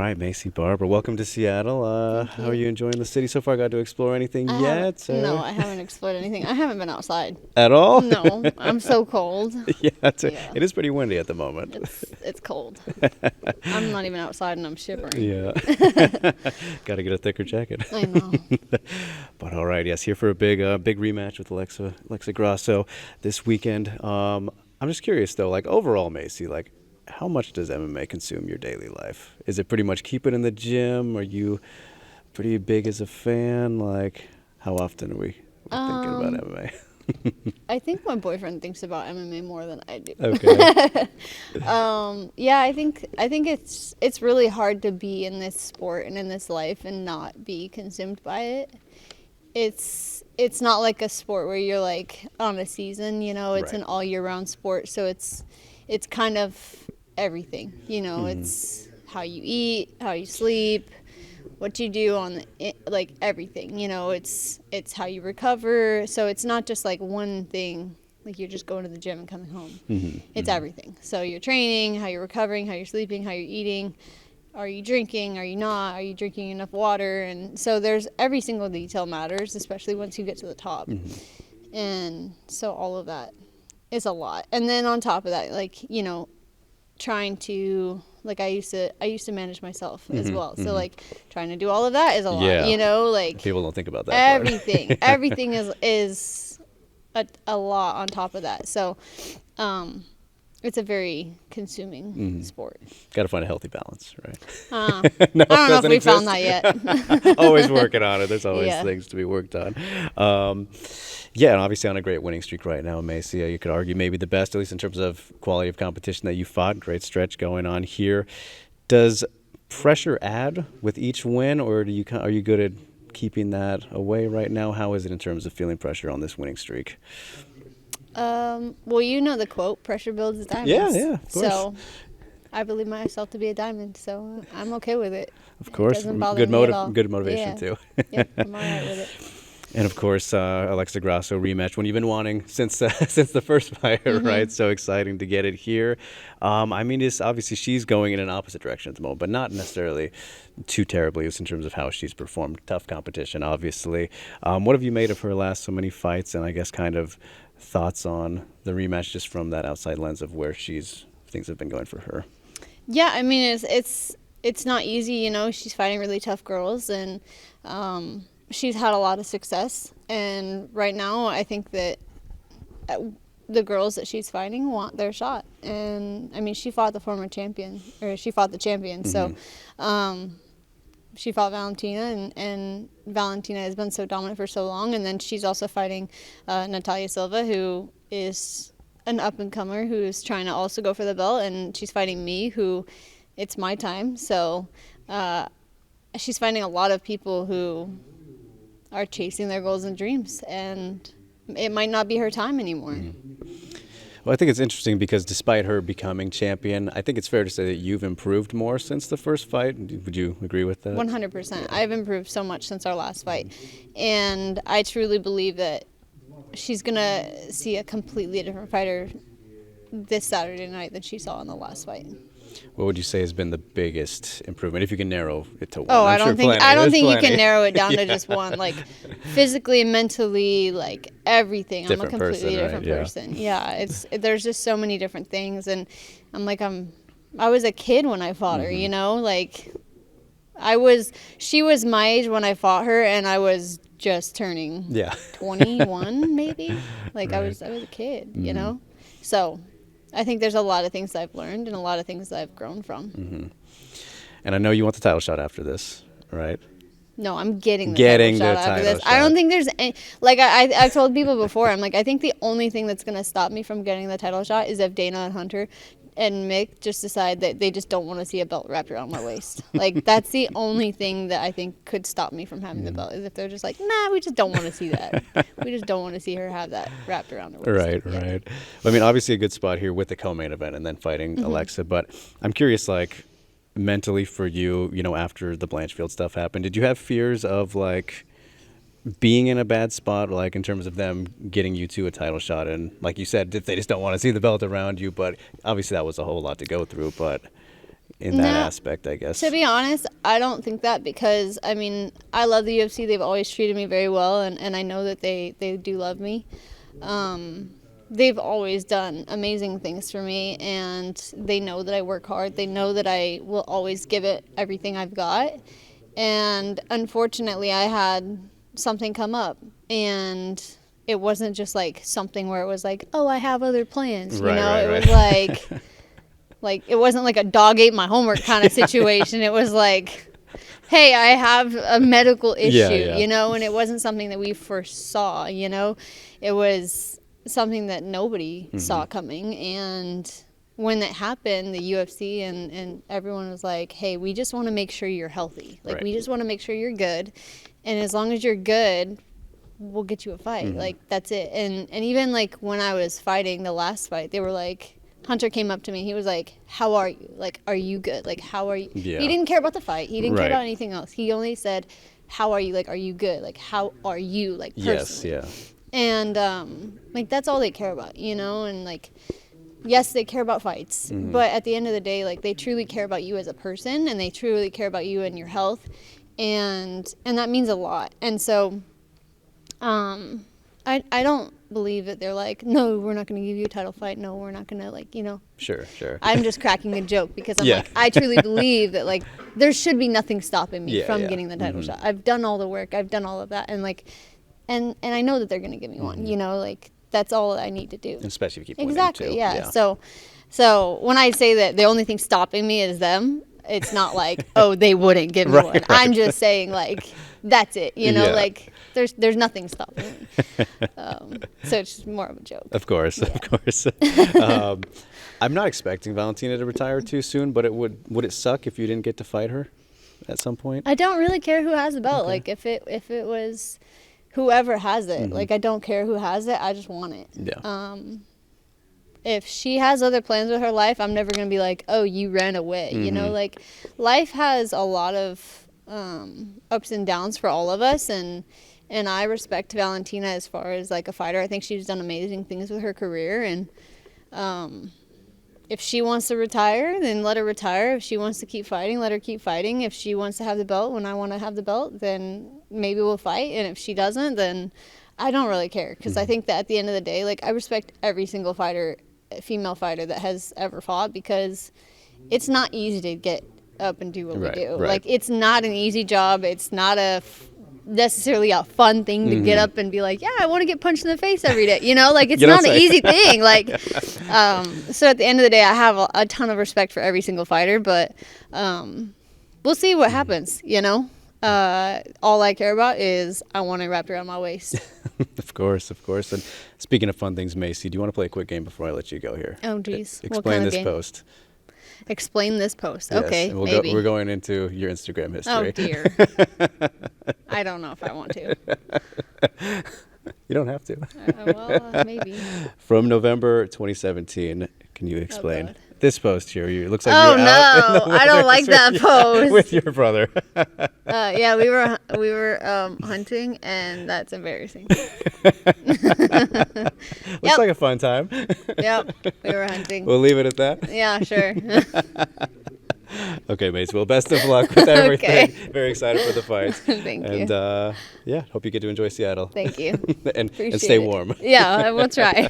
right, Maycee Barber, welcome to Seattle. Thank How are you. you enjoying the city so far? Got to explore anything yet? No, I haven't explored anything. I haven't been outside. At all? No, I'm so cold. Yeah, Yeah, it is pretty windy at the moment. it's cold. I'm not even outside and I'm shivering. Yeah. Got to get a thicker jacket. I know. But all right, yes, here for a big rematch with Alexa Grasso this weekend. I'm just curious though, like overall, Maycee, like how much does MMA consume your daily life? Is it pretty much keep it in the gym? Are you pretty big as a fan? Like, how often are we thinking about Um, MMA? I think my boyfriend thinks about MMA more than I do. Okay. Yeah, I think it's really hard to be in this sport and in this life and not be consumed by it. It's not like a sport where you're like on a season, it's Right. an all year round sport, so it's kind of everything, Mhm. it's how you eat, how you sleep, what you do like everything, it's how you recover, so it's not just like one thing, like you're just going to the gym and coming home. Mhm. It's Mhm. everything. So you're training, how you're recovering, how you're sleeping, how you're eating, are you drinking, are you not, are you drinking enough water, and so there's every single detail matters, especially once you get to the top. Mhm. And so all of that is a lot, and then on top of that, like, trying to, like, I used to manage myself as Mhm. well, so Mhm. like trying to do all of that is a lot, Yeah. like People don't think about that part. everything is a lot on top of that, so it's a very consuming Mhm. sport. Got to find a healthy balance, right? uh, No, I it don't know if doesn't we found exist. that yet. Always working on it. There's always Yeah. things to be worked on. Um, yeah, and obviously on a great winning streak right now, Maycee. You could argue maybe the best, at least in terms of quality of competition that you fought. Great stretch going on here. Does pressure add with each win, or are you good at keeping that away right now? How is it in terms of feeling pressure on this winning streak? Well, you know the quote, pressure builds Yeah, diamonds. yeah, of course. So I believe myself to be a diamond, so I'm okay with it. Of It course, doesn't bother me at all. good motivation Yeah. too. Yep, I'm all right with it. And of course, Alexa Grasso rematch, one you've been wanting since since the first fight, right? Mhm. So exciting to get it here. I mean, it's obviously she's going in an opposite direction at the moment, but not necessarily too terribly just in terms of how she's performed. Tough competition, obviously. What have you made of her last so many fights, and I guess kind of thoughts on the rematch just from that outside lens of where things have been going for her? Yeah, I mean it's not easy, She's fighting really tough girls, and she's had a lot of success. And right now, I think that uh, the girls that she's fighting want their shot. And I mean, she fought the former champion, or she fought the champion. So Hmm. she fought Valentina, and Valentina has been so dominant for so long. And then she's also fighting Natalia Silva, who is an up and comer who is trying to also go for the belt, and she's fighting me, who it's my time. So uh, she's fighting a lot of people who are chasing their goals and dreams, and it might not be her time anymore. Well, I think it's interesting because despite her becoming champion, I think it's fair to say that you've improved more since the first fight. Would you agree with that? 100%. Yeah. I've improved so much since our last fight, and I truly believe that she's gonna see a completely different fighter this Saturday night than she saw in the last fight. What would you say has been the biggest improvement, if you can narrow it to one? Oh, I'm I sure don't think plenty. I don't There's think you can plenty. narrow it down to Yeah. just one. Like physically, mentally, like everything. I'm a Different completely person, right? different Yeah. person. Yeah, there's just so many different things, and I was a kid when I fought her. Hmm. Like she was my age when I fought her, and I was just turning Yeah. 21 maybe. Like Right. I was a kid. Hmm. So I think there's a lot of things I've learned and a lot of things that I've grown from. Hmm. And I know you want the title shot after this, right? No, I'm getting the title Getting shot the after title this. I don't shot. think there's any, like I've told people before, I'm like, I think the only thing that's going to stop me from getting the title shot is if Dana and Hunter and Mick just decide that they just don't want to see a belt wrapped around my waist. Like, that's the only thing that I think could stop me from having the belt, is if they're just like, nah, we just don't want to see that. We just don't want to see her have that wrapped around her waist. Right, Yeah. right. I mean, obviously a good spot here with the co-main event and then fighting Alexa. But I'm curious, like, mentally for you, after the Blanchfield stuff happened, did you have fears of like being in a bad spot, like in terms of them getting you to a title shot? And like you said, they just don't want to see the belt around you. But obviously that was a whole lot to go through. But in that No. aspect, I guess. To be honest, I don't think that because, I mean, I love the UFC. They've always treated me very well, and I know that they do love me. They've always done amazing things for me, and they know that I work hard. They know that I will always give it everything I've got. And unfortunately, I had something come up, and it wasn't just like something where it was like, oh, I have other plans. Right, you know, right, it right. was like it wasn't like a dog ate my homework kind of situation. It was like, hey, I have a medical issue, Yeah. you know, and it wasn't something that we foresaw, you know. It was something that nobody saw coming. And when that happened, the UFC and everyone was like, hey, we just want to make sure you're healthy. Like, Right. we just want to make sure you're good. And as long as you're good, we'll get you a fight. Like, that's it. And even like when I was fighting the last fight, they were like, Hunter came up to me. He was like, how are you? Like, are you good? Like, how are you? Yeah. He didn't care about the fight. He didn't care Right. about anything else. He only said, how are you? Like, are you good? Like, how are you? Like, personally. Yes, yeah. And, like, that's all they care about, you know? And, like, yes, they care about fights. But at the end of the day, like, they truly care about you as a person. And they truly care about you and your health. And that means a lot. And so, I don't believe that they're like, no, we're not going to give you a title fight. No, we're not going to, like, you know. Sure. I'm just cracking a joke because I'm Yeah. like, I truly believe that, like, there should be nothing stopping me Yeah, from yeah. getting the title shot. I've done all the work. I've done all of that. And, like, and I know that they're going to give me one, you know, like, that's all I need to do. Especially if you keep winning, Exactly, too. yeah. So when I say that the only thing stopping me is them, it's not like, oh, they wouldn't give me Right, one. right. I'm just saying, like, that's it, you know, Yeah. like, there's nothing stopping me. So it's just more of a joke. Of course. I'm not expecting Valentina to retire too soon, but would it suck if you didn't get to fight her at some point? I don't really care who has the belt. Like, if it was whoever has it, like, I don't care who has it. I just want it. Yeah. If she has other plans with her life, I'm never going to be like, oh, you ran away. You know, like, life has a lot of ups and downs for all of us. And I respect Valentina as far as, like, a fighter. I think she's done amazing things with her career. And if she wants to retire, then let her retire. If she wants to keep fighting, let her keep fighting. If she wants to have the belt when I want to have the belt, then maybe we'll fight. And if she doesn't, then I don't really care. Because I think that at the end of the day, like, I respect every single fighter, female fighter that has ever fought, because it's not easy to get up and do what Right, we do. right. Like, it's not an easy job. It's not necessarily a fun thing to get up and be like, yeah, I want to get punched in the face every day. You know, like, it's You don't not an say. easy thing. Like, so at the end of the day, I have a ton of respect for every single fighter, but we'll see what happens, you know? All I care about is I want it wrapped around my waist. Of course. And speaking of fun things, Maycee, do you want to play a quick game before I let you go here? Oh, geez. What Explain kind of this game? post. Explain this post. Yes, Okay, and maybe. we're going into your Instagram history. Oh, dear. I don't know if I want to. You don't have to. Well, maybe. From November 2017, can you explain God. this post here? It looks like Oh, you're out in no. the I don't wilderness like that with post. with your brother. Yeah, we were hunting, and that's embarrassing. Looks like a fun time. Yep, we were hunting. We'll leave it at that. Yeah, sure. Okay, mates. Well, best of luck with everything. Okay. Very excited for the fights. Thank you. And yeah, hope you get to enjoy Seattle. Thank you. and Appreciate stay it. warm. Yeah, we'll try.